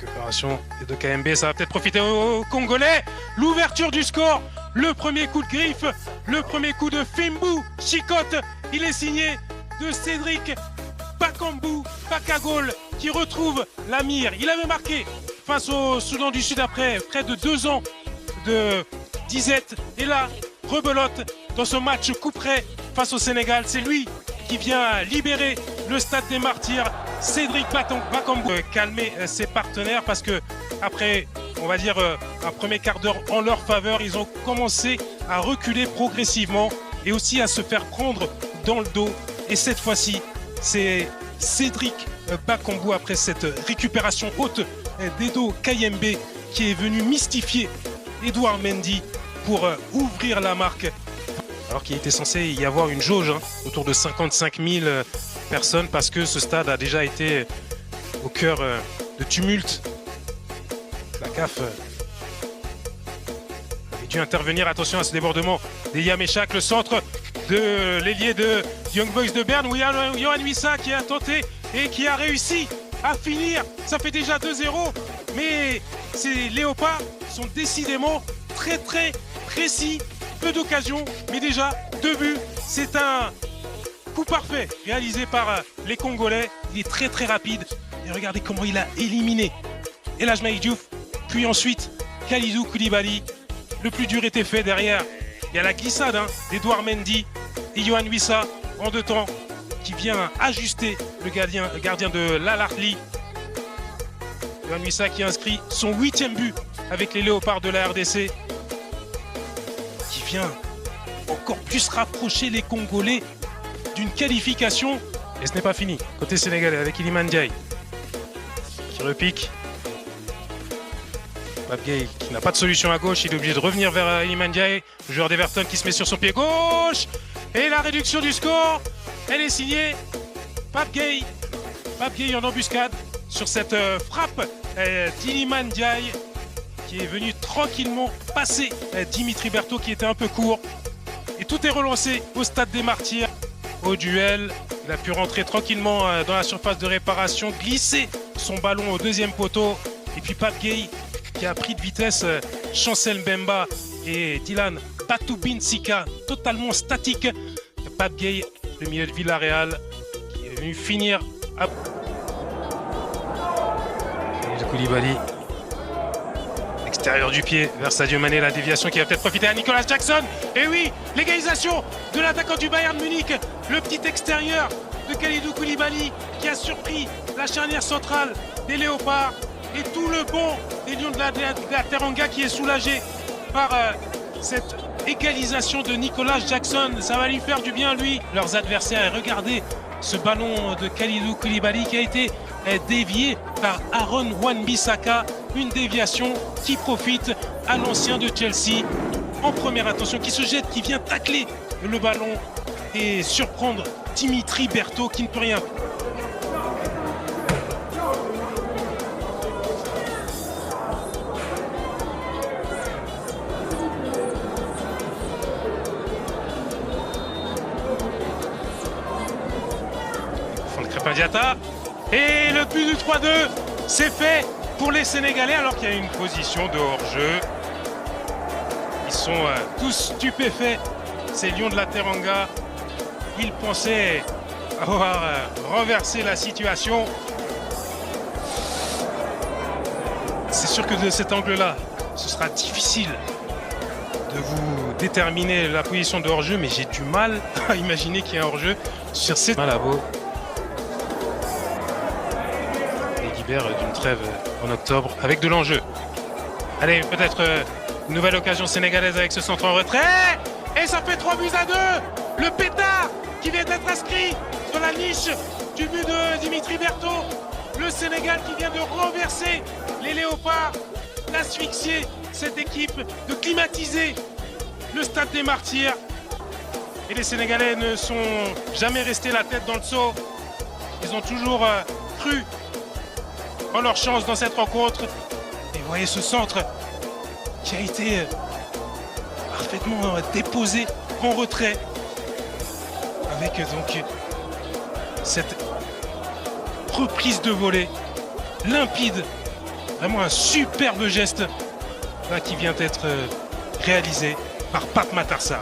Récupération de KMB, ça va peut-être profiter aux Congolais. L'ouverture du score, le premier coup de griffe, le premier coup de Fimbu Chicotte. Il est signé de Cédric Bakambu Bakagol qui retrouve la mire. Il avait marqué face au Soudan du Sud après près de 2 ans de disette. Et là, rebelote dans ce match coup près face au Sénégal. C'est lui qui vient libérer le stade des Martyrs. Cédric Bakambu calmer ses partenaires parce que après, on va dire, un premier quart d'heure en leur faveur, ils ont commencé à reculer progressivement et aussi à se faire prendre dans le dos. Et cette fois-ci, c'est Cédric Bakambu, après cette récupération haute d'Edo Kayembe, qui est venu mystifier Edouard Mendy pour ouvrir la marque. Alors qu'il était censé y avoir une jauge autour de 55 000 personnes parce que ce stade a déjà été au cœur de tumulte. La CAF avait dû intervenir. Attention à ce débordement des Yameshak, le centre de l'ailier de Young Boys de Berne, où il y a Yohan Wissa qui a tenté et qui a réussi à finir. Ça fait déjà 2-0, mais ces léopards sont décidément très précis. Peu d'occasions, mais déjà 2 buts. C'est un coup parfait réalisé par les Congolais. Il est très rapide. Et regardez comment il a éliminé El Hadj Malick Diouf. Puis ensuite, Kalidou Koulibaly. Le plus dur était fait derrière. Il y a la glissade d'Edouard Mendy et Yohan Wissa en 2 temps qui vient ajuster le gardien de l'Al Ahly. Yohan Wissa qui inscrit son 8e but avec les Léopards de la RDC. Qui vient encore plus rapprocher les Congolais d'une qualification. Et ce n'est pas fini. Côté sénégalais avec Iliman Ndiaye qui repique. Pape Gueye qui n'a pas de solution à gauche. Il est obligé de revenir vers Iliman Ndiaye, le joueur d'Everton qui se met sur son pied gauche. Et la réduction du score, elle est signée Pape Gueye. Pape Gueye en embuscade sur cette frappe d'Iliman Ndiaye, qui est venu tranquillement passer Dimitri Berthaud qui était un peu court. Et tout est relancé au stade des Martyrs. Au duel, il a pu rentrer tranquillement dans la surface de réparation, glisser son ballon au 2e poteau. Et puis Pape Gueye qui a pris de vitesse Chancel Mbemba et Dylan Batoubin-Sika, totalement statique. Pape Gueye, le milieu de Villarreal, qui est venu finir à Koulibaly. Extérieur du pied vers Sadio Mané, la déviation qui va peut-être profiter à Nicolas Jackson. Et oui, l'égalisation de l'attaquant du Bayern Munich, le petit extérieur de Kalidou Koulibaly qui a surpris la charnière centrale des Léopards. Et tout le banc des Lions de la Teranga qui est soulagé par cette égalisation de Nicolas Jackson. Ça va lui faire du bien, lui, leurs adversaires. Et regardez ce ballon de Kalidou Koulibaly qui a été dévié par Aaron Wan-Bissaka. Une déviation qui profite à l'ancien de Chelsea en première intention, qui se jette, qui vient tacler le ballon et surprendre Dimitri Berthaud qui ne peut rien. Fond de Crépin Diatta et le but du 3-2, c'est fait pour les Sénégalais alors qu'il y a une position de hors-jeu. Ils sont tous stupéfaits, ces Lions de la Teranga. Ils pensaient avoir renversé la situation. C'est sûr que de cet angle-là, ce sera difficile de vous déterminer la position de hors-jeu, mais j'ai du mal à imaginer qu'il y a un hors-jeu sur cette Malabo. D'une trêve en octobre avec de l'enjeu. Allez, peut-être une nouvelle occasion sénégalaise avec ce centre en retrait. Et ça fait 3-2. Le pétard qui vient d'être inscrit sur la niche du but de Dimitri Berthaud. Le Sénégal qui vient de renverser les Léopards, d'asphyxier cette équipe, de climatiser le stade des Martyrs. Et les Sénégalais ne sont jamais restés la tête dans le seau. Ils ont toujours cru en leur chance dans cette rencontre. Et vous voyez ce centre qui a été parfaitement déposé en retrait avec donc cette reprise de volée limpide Vraiment un superbe geste là qui vient d'être réalisé par Pape Matarsa.